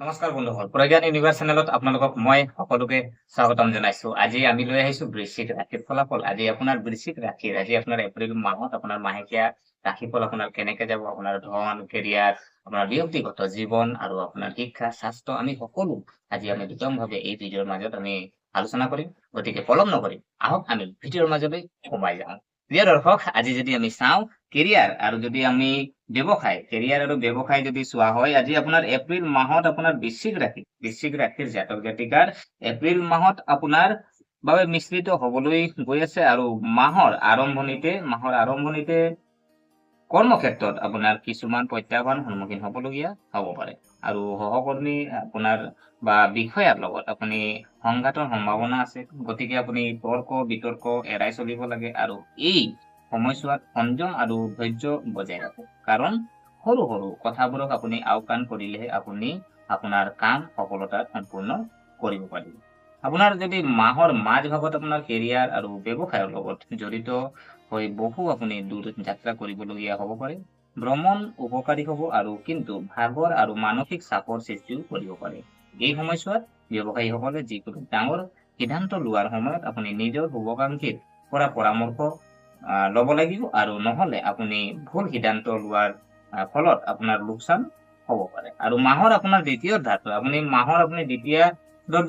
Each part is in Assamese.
নমস্কাৰ বন্ধুসকল, প্ৰজ্ঞান ইউনিভাৰ্ছ চেনেলত আপোনালোকক মই সকলোকে স্বাগতম জনাইছো। আজি আমি লৈ আহিছো বৃশ্চিক ৰাশিৰ ফলাফল। আজি আপোনাৰ বৃশ্চিক ৰাশিৰ আজি আপোনাৰ এপ্ৰিল মাহত আপোনাৰ মাহেকীয়া ৰাশিফল আপোনাৰ কেনেকে যাব, আপোনাৰ ধন, কেৰিয়াৰ, আপোনাৰ ব্যক্তিগত জীৱন আৰু আপোনাৰ শিক্ষা, স্বাস্থ্য আমি সকলো আজি আমি বিতংভাৱে এই ভিডিঅ'ৰ মাজত আমি আলোচনা কৰিম। গতিকে পলম নকৰি আহক আমি ভিডিঅ'ৰ মাজলৈ সোমাই যাওঁ। প্ৰিয় দৰ্শক, আজি যদি আমি চাওঁ কেৰিয়াৰ আৰু যদি আমি কেৰিয়াৰ আৰু ব্যৱসায় যদি চোৱা হয়, আজি আপোনাৰ এপ্ৰিল মাহত আপোনাৰ বৃশ্চিক ৰাশিৰ জাতক জাতিকাৰ এপ্ৰিল মাহত আপোনাৰ বাবে মিশ্ৰিত হবলৈ গৈ আছে আৰু মাহৰ আৰম্ভণিতে কৰ্মক্ষেত্ৰত আপোনাৰ কিছুমান প্ৰত্যাহ্বান সন্মুখীন হ'বলগীয়া হ'ব পাৰে আৰু সহকৰ্মী আপোনাৰ বা বিষয়াৰ লগত আপুনি সংঘাতৰ সম্ভাৱনা আছে। গতিকে আপুনি তৰ্ক বিতৰ্ক এৰাই চলিব লাগে আৰু এই সময়ছোৱাত সংযম আৰু ধৈৰ্য বজাই ৰাখক। কাৰণ সৰু সৰু কথাবোৰক আপুনি আওকাণ কৰিলেহে আপুনি আপোনাৰ কাম সফলতাত সম্পূৰ্ণ কৰিব পাৰিব। আপোনাৰ যদি মাহৰ মাজভাগত আপোনাৰ কেৰিয়াৰ আৰু ব্যৱসায়ৰ লগত জড়িত হৈ বহু আপুনি দূৰ যাত্ৰা কৰিবলগীয়া হ'ব পাৰে। ভ্ৰমণ উপকাৰী হ'ব আৰু কিন্তু ভাগৰ আৰু মানসিক চাপৰ সৃষ্টিও কৰিব পাৰে। এই সময়ছোৱাত ব্যৱসায়ীসকলে যিকোনো ডাঙৰ সিদ্ধান্ত লোৱাৰ সময়ত আপুনি নিজৰ শুভাকাংক্ষীৰ পৰা পৰামৰ্শ ল'ব লাগিব আৰু নহ'লে আপুনি ভুল সিদ্ধান্ত লোৱাৰ ফলত আপোনাৰ লোকচান হ'ব পাৰে। আৰু মাহৰ আপোনাৰ দ্বিতীয়ত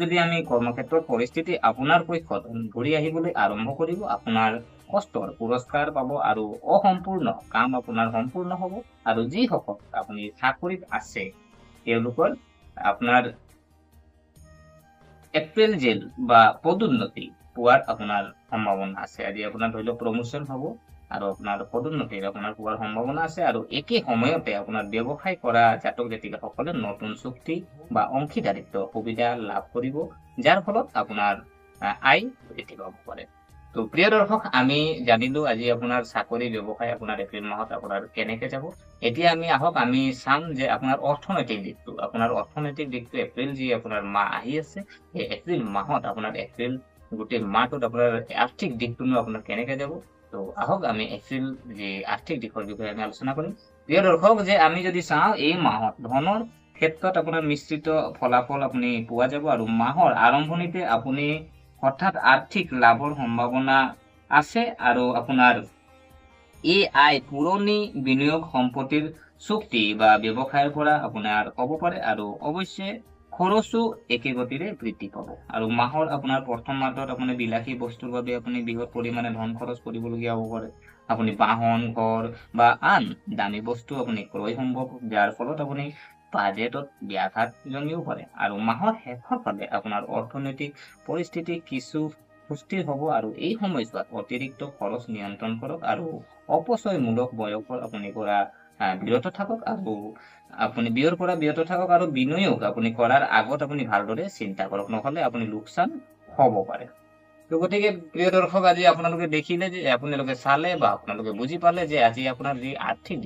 যদি আমি কৰ্মক্ষেত্ৰৰ পৰিস্থিতি আপোনাৰ পক্ষত ঘূৰি আহিবলৈ আৰম্ভ কৰিব, আপোনাৰ কষ্টৰ পুৰস্কাৰ পাব আৰু অসম্পূৰ্ণ কাম আপোনাৰ সম্পূৰ্ণ হ'ব। আৰু যিসকল আপুনি চাকৰিত আছে তেওঁলোকৰ আপোনাৰ এপ্ৰিল জেল বা পদোন্নতি পোৱাৰ আপোনাৰ সম্ভাৱনা আছে। আজি আপোনাৰ ধৰি লওক প্ৰমোচন হ'ব আৰু আপোনাৰ পদোন্নতিৰ আপোনাৰ পোৱাৰ সম্ভাৱনা আছে আৰু একে সময়তে আপোনাৰ ব্যৱসায় কৰা জাতক জাতিকাসকলে নতুন চুক্তি বা অংশীদাৰিত্ব সুবিধা লাভ কৰিব, যাৰ ফলত আপোনাৰ আয় বৃদ্ধি পাব পাৰে। তো প্ৰিয় দৰ্শক, আমি জানিলো আজি আপোনাৰ চাকৰি ব্যৱসায় আপোনাৰ এপ্ৰিল মাহত আপোনাৰ কেনেকে যাব। এতিয়া আমি চাম যে আপোনাৰ অৰ্থনৈতিক দিশটো এপ্ৰিল যি আপোনাৰ মাহ আহি আছে, এই এপ্ৰিল মাহত এপ্ৰিল গোটেই মাহটোত আপোনাৰ আৰ্থিক দিশটোনো আপোনাৰ কেনেকে যাব। তো আহক আমি এপ্ৰিল যি আৰ্থিক দিশৰ বিষয়ে আমি আলোচনা কৰিম। প্ৰিয় দৰ্শক, যে আমি যদি চাওঁ এই মাহত ধনৰ ক্ষেত্ৰত আপোনাৰ মিশ্ৰিত ফলাফল আপুনি পোৱা যাব আৰু মাহৰ আৰম্ভণিতে আপুনি হঠাৎ আৰ্থিক লাভৰ সম্ভাৱনা আছে আৰু আপোনাৰ এই আয় পুৰণি বিনিয়োগ সম্পত্তিৰ চুক্তি বা ব্যৱসায়ৰ পৰা আপোনাৰ হ'ব পাৰে আৰু অৱশ্যে খৰচো একে গতিৰে বৃদ্ধি পাব। আৰু মাহৰ আপোনাৰ প্ৰথম মাহত আপুনি বিলাসী বস্তুৰ বাবে আপুনি বৃহৎ পৰিমাণে ধন খৰচ কৰিবলগীয়া হ'ব পাৰে। আপুনি বাহন, ঘৰ বা আন দামী বস্তু আপুনি ক্ৰয় সম্ভৱ, যাৰ ফলত আপুনি বাজেটত ব্যাঘাত জন্মিব পাৰে। আৰু মাহৰ শেষৰ ফালে আপোনাৰ অৰ্থনৈতিক পৰিস্থিতি কিছু সুস্থিৰ হ'ব আৰু এই সময়ছোৱাত অতিৰিক্ত খৰচ নিয়ন্ত্ৰণ কৰক আৰু অপচয়মূলক বয়সৰ আপুনি পৰা বিৰত থাকক আৰু বিনিয়োগ আপুনি কৰাৰ আগত আপুনি ভালদৰে চিন্তা কৰক, নহ'লে আপুনি লোকচান হ'ব পাৰে। তো গতিকে প্ৰিয় দৰ্শক, আজি আপোনালোকে চালে বা আপোনালোকে বুজি পালে যে আজি আপোনাৰ যি আৰ্থিক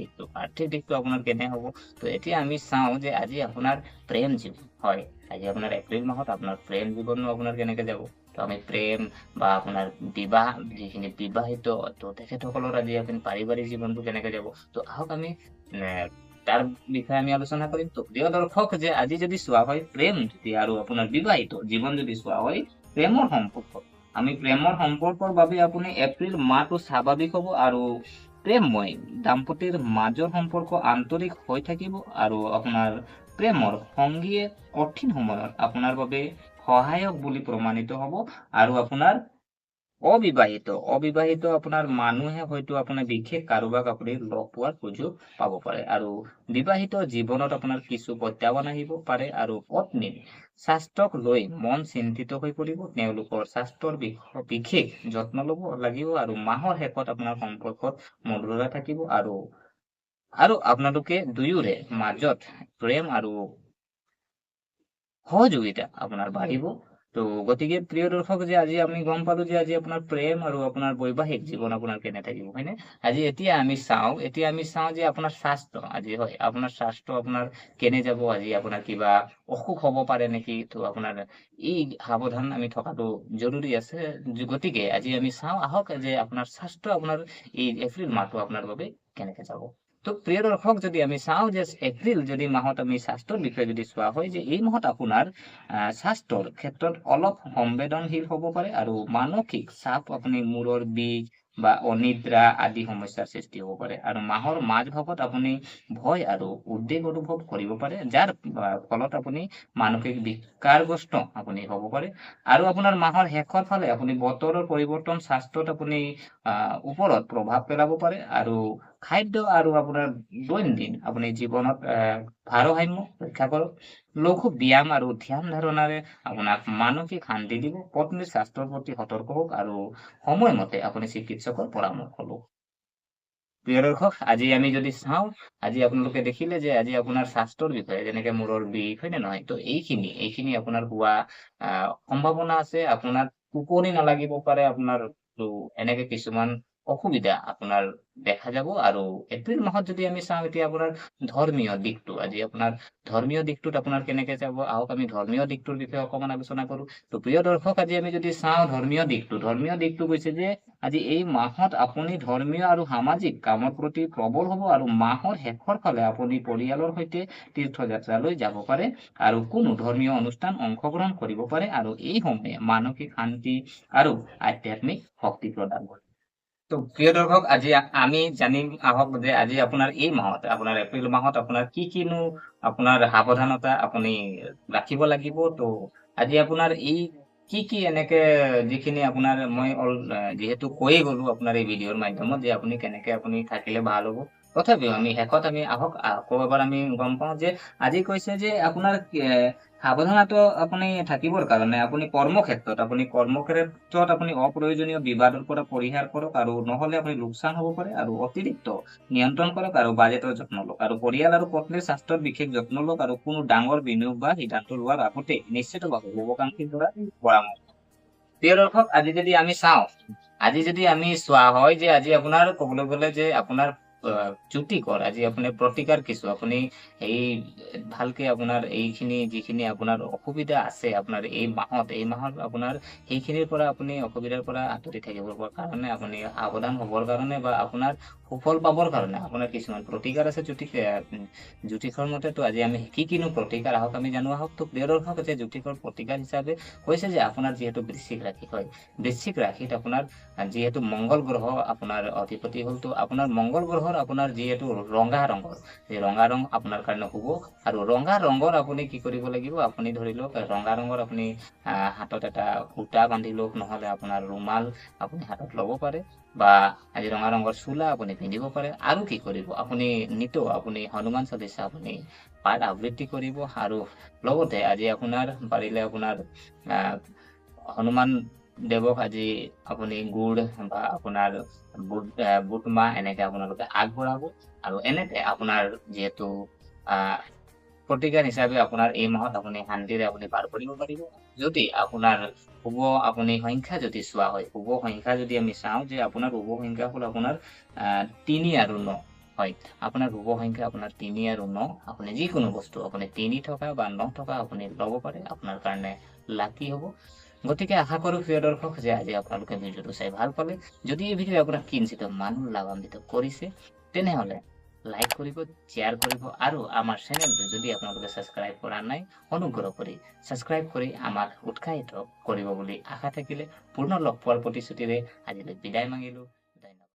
দিশটো আপোনাৰ কেনে হ'ব। তো এতিয়া আমি চাওঁ যে আজি আপোনাৰ প্ৰেম জীৱন, হয়, আজি আপোনাৰ এপ্ৰিল মাহত আপোনাৰ প্ৰেম জীৱনো আপোনাৰ কেনেকে যাব। তো আমি প্ৰেম বা আপোনাৰ যিখিনি বিবাহিত, তো তেখেতসকলৰ আজি আপুনি পাৰিবাৰিক জীৱনটো কেনেকে যাব। তো আহক আমি তাৰ বিষয়ে আমি আলোচনা কৰিম। তো প্ৰিয় দৰ্শক, যে আজি যদি চোৱা হয় প্ৰেম যদি আৰু আপোনাৰ বিবাহিত জীৱন যদি চোৱা হয়, প্ৰেমৰ সম্পৰ্কৰ বাবে আপুনি এপ্ৰিল মাহটো স্বাভাৱিক হ'ব আৰু প্ৰেমময় দাম্পতীৰ মাজৰ সম্পৰ্ক আন্তৰিক হৈ থাকিব আৰু আপোনাৰ প্ৰেমৰ সংগীয়ে কঠিন সময়ত আপোনাৰ বাবে সহায়ক বুলি প্ৰমাণিত হ'ব। আৰু আপোনাৰ অবিবাহিত আপোনাৰ মানুহে হয়তো আপোনাৰ বিশেষ কাৰোবাক আপুনি লগ পোৱাৰ সুযোগ পাব পাৰে। আৰু বিবাহিত জীৱনত আপোনাৰ কিছু প্ৰত্যাহ্বান আহিব পাৰে আৰু পত্নীৰ স্বাস্থ্যক লৈ মন চিন্তিত হৈ পৰিব। তেওঁলোকৰ স্বাস্থ্যৰ বিশেষ যত্ন ল'ব লাগিব আৰু মাহৰ শেষত আপোনাৰ সম্পৰ্কত মধুৰতা থাকিব আৰু আপোনালোকে দুয়োৰে মাজত প্ৰেম আৰু সহযোগিতা আপোনাৰ বাঢ়িব। তো গতিকে প্ৰিয় দৰ্শক, যে আজি আমি গম পালো যে আজি আপোনাৰ প্ৰেম আৰু আপোনাৰ বৈবাহিক জীৱন আপোনাৰ কেনে থাকিব, হয়নে। এতিয়া আমি চাওঁ যে আপোনাৰ স্বাস্থ্য আপোনাৰ কেনে যাব। আজি আপোনাৰ কিবা অসুখ হ'ব পাৰে নেকি। তো আপোনাৰ এই সাৱধান আমি থকাটো জৰুৰী আছে। গতিকে আজি আমি চাওঁ আহক যে আপোনাৰ স্বাস্থ্য আপোনাৰ এই এপ্ৰিল মাহটো আপোনাৰ বাবে কেনেকে যাব। তো প্ৰিয় দৰ্শক, যদি আমি চাওঁ যে এপ্ৰিল যদি মাহত আমি স্বাস্থ্যৰ বিষয়ে যদি চোৱা হয় যে এই মাহত আপোনাৰ স্বাস্থ্যৰ ক্ষেত্ৰত অলপ সংবেদনশীল হ'ব পাৰে আৰু মানসিক চাপ, আপুনি মূৰৰ বিষ বা অনিদ্ৰা আদি সমস্যাৰ সৃষ্টি হ'ব পাৰে। আৰু মাহৰ মাজভাগত আপুনি ভয় আৰু উদ্বেগ অনুভৱ কৰিব পাৰে, যাৰ ফলত আপুনি মানসিক বিকাৰগ্ৰস্ত আপুনি হ'ব পাৰে। আৰু আপোনাৰ মাহৰ শেষৰ ফালে আপুনি বতৰৰ পৰিৱৰ্তন স্বাস্থ্যত আপুনি ওপৰত প্ৰভাৱ পেলাব পাৰে। আৰু খাদ্য আৰু আপোনাৰ দৈনন্দিন আপুনি জীৱনত ভাৰসাম্য ৰক্ষা কৰক। লঘু ব্যায়াম আৰু ধ্যান ধাৰণাৰে আপোনাক মানসিক শান্তি দিব। পত্নীৰ স্বাস্থ্যৰ প্ৰতি সতৰ্ক হওক আৰু সময়মতে আপুনি চিকিৎসকৰ পৰামৰ্শ লওক। প্ৰিয় দৰ্শক, আজি আমি যদি চাওঁ, আজি আপোনালোকে দেখিলে যে আজি আপোনাৰ স্বাস্থ্যৰ বিষয়ে যেনেকে মূৰৰ বিষ, হয় নে নহয়? তো এইখিনি আপোনাৰ হোৱা সম্ভাৱনা আছে। আপোনাৰ টোপনি নালাগিব পাৰে, আপোনাৰ তো এনেকে কিছুমান অসুবিধা আপোনাৰ দেখা যাব। আৰু এপ্ৰিল মাহত যদি আমি চাওঁ, এতিয়া আপোনাৰ ধৰ্মীয় দিশটো, আজি আপোনাৰ ধৰ্মীয় দিশটোত আপোনাৰ কেনেকে যাব, আহক আমি ধৰ্মীয় দিশটোৰ বিষয়ে অকমান আলোচনা কৰো। তো প্ৰিয় দৰ্শক, আজি আমি যদি চাওঁ ধৰ্মীয় দিশটো কৈছে যে আজি এই মাহত আপুনি ধৰ্মীয় আৰু সামাজিক কামৰ প্ৰতি প্ৰবল হ'ব। আৰু মাহৰ শেষৰ ফালে আপুনি পৰিয়ালৰ সৈতে তীৰ্থযাত্ৰালৈ যাব পাৰে আৰু কোনো ধৰ্মীয় অনুষ্ঠান অংশগ্ৰহণ কৰিব পাৰে। আৰু এই সময়ে মানসিক শান্তি আৰু আধ্যাত্মিক শক্তি প্ৰদান কৰে। তো প্ৰিয় দৰ্শক, আজি আমি জানিম আহক যে আজি আপোনাৰ এই মাহত, আপোনাৰ এপ্ৰিল মাহত আপোনাৰ কিনো আপোনাৰ সাৱধানতা আপুনি ৰাখিব লাগিব। তো আজি আপোনাৰ এই কি এনেকে যিখিনি আপোনাৰ মই যিহেতু কৈয়ে গ'লো আপোনাৰ এই ভিডিঅ'ৰ মাধ্যমত যে আপুনি কেনেকে আপুনি থাকিলে ভাল হ'ব। তথাপিও আমি শেষত আমি আহক আকৌ এবাৰ আমি গম পাওঁ যে আজি কৈছে যে আপোনাৰ সাৱধানতা আপুনি থাকিবৰ কাৰণে আপুনি কৰ্মক্ষেত্ৰত আপুনি অপ্ৰয়োজনীয় বিবাদৰ পৰা পৰিহাৰ কৰক, আৰু নহ'লে আপুনি লোকচান হ'ব পাৰে। আৰু অতিৰিক্ত নিয়ন্ত্ৰণ কৰক আৰু বাজেটৰ যত্ন লওক। আৰু পৰিয়াল আৰু পত্নীৰ স্বাস্থ্যৰ বিশেষ যত্ন লওক। আৰু কোনো ডাঙৰ বিনিয়োগ বা সিদ্ধান্ত লোৱাৰ আগতে নিশ্চিতভাৱে শুভাকাংক্ষীৰ পৰা পৰামৰ্শ। প্ৰিয় দৰ্শক, আজি যদি আমি চোৱা হয় যে আজি আপোনাৰ ক'বলৈ গ'লে যে আপোনাৰ জ্যোতিকৰ আজি আপুনি প্ৰতিকাৰ কিছু আপুনি এই ভালকে আপোনাৰ এইখিনি যিখিনি আপোনাৰ অসুবিধা আছে আপোনাৰ এই মাহত আপোনাৰ সেইখিনিৰ পৰা আপুনি অসুবিধাৰ পৰা আঁতৰি থাকিবৰ কাৰণে আপুনি সাৱধান হ'বৰ কাৰণে বা আপোনাৰ সুফল পাবৰ কাৰণে আপোনাৰ কিছুমান প্ৰতিকাৰ আছে জ্যোতিষৰ মতে। তো আজি আমি কিনো প্ৰতিকাৰ আহক আমি জানো আহক। তো প্ৰিয় দৰ্শক, যে জ্যোতিষৰ প্ৰতিকাৰ হিচাপে কৈছে যে আপোনাৰ যিহেতু বৃশ্চিক ৰাশি হয়, বৃশ্চিক ৰাশিত আপোনাৰ যিহেতু মংগল গ্ৰহ আপোনাৰ অধিপতি হ'ল, তো আপোনাৰ মংগল গ্ৰহৰ আপোনাৰ যিহেতু ৰঙা ৰঙৰ, এই ৰঙা ৰং আপোনাৰ কাৰণে শুভ। আৰু ৰঙা ৰঙৰ আপুনি কি কৰিব লাগিব, আপুনি ধৰি লওক ৰঙা ৰঙৰ আপুনি হাতত এটা সূতা বান্ধি লওক, নহ'লে আপোনাৰ ৰুমাল আপুনি হাতত ল'ব পাৰে, বা আজি ৰঙা ৰঙৰ চোলা আপুনি পিন্ধিব পাৰে। আৰু কি কৰিব, আপুনি আপুনি হনুমান চালিচা আপুনি পাঠ আবৃত্তি কৰিব। আৰু লগতে আজি আপোনাৰ পাৰিলে আপোনাৰ আহ হনুমান দেৱক আজি আপুনি গুড় বা আপোনাৰ বুট মাহ এনেকে আপোনালোকে আগবঢ়াব। আৰু এনেকে আপোনাৰ যিহেতু আহ প্ৰতিকাৰ হিচাপে আপোনাৰ এই মাহত আপুনি শান্তিৰে আপুনি পাৰ কৰিব পাৰিব। যদি আপোনাৰ শুভ আপুনি সংখ্যা যদি চোৱা হয়, শুভ সংখ্যা যদি আমি চাওঁ যে আপোনাৰ শুভ সংখ্যা হ'ল আপোনাৰ ৩ আৰু ৯। হয়, আপোনাৰ শুভ সংখ্যা আপোনাৰ ৩ আৰু ৯। আপুনি যিকোনো বস্তু আপুনি ৩ থকা বা ৯ থকা আপুনি ল'ব পাৰে, আপোনাৰ কাৰণে লাকি হ'ব। গতিকে আশা কৰোঁ প্ৰিয় দৰ্শক যে আজি আপোনালোকে ভিডিঅ'টো চাই ভাল পালে। যদি এই ভিডিঅ' আপোনাক কিঞ্চিত মানুহ লাভান্বিত কৰিছে, তেনেহ'লে লাইক কৰিব, শ্বেয়াৰ কৰিব, আৰু আমাৰ চেনেলটো যদি আপোনালোকে ছাবস্ক্ৰাইব কৰা নাই, অনুগ্ৰহ কৰি ছাবস্ক্ৰাইব কৰি আমাক উৎসাহিত কৰিব বুলি আশা থাকিলে পুনৰ লগ পোৱাৰ প্ৰতিশ্ৰুতিৰে আজিলৈ বিদায় মাগিলোঁ। ধন্যবাদ।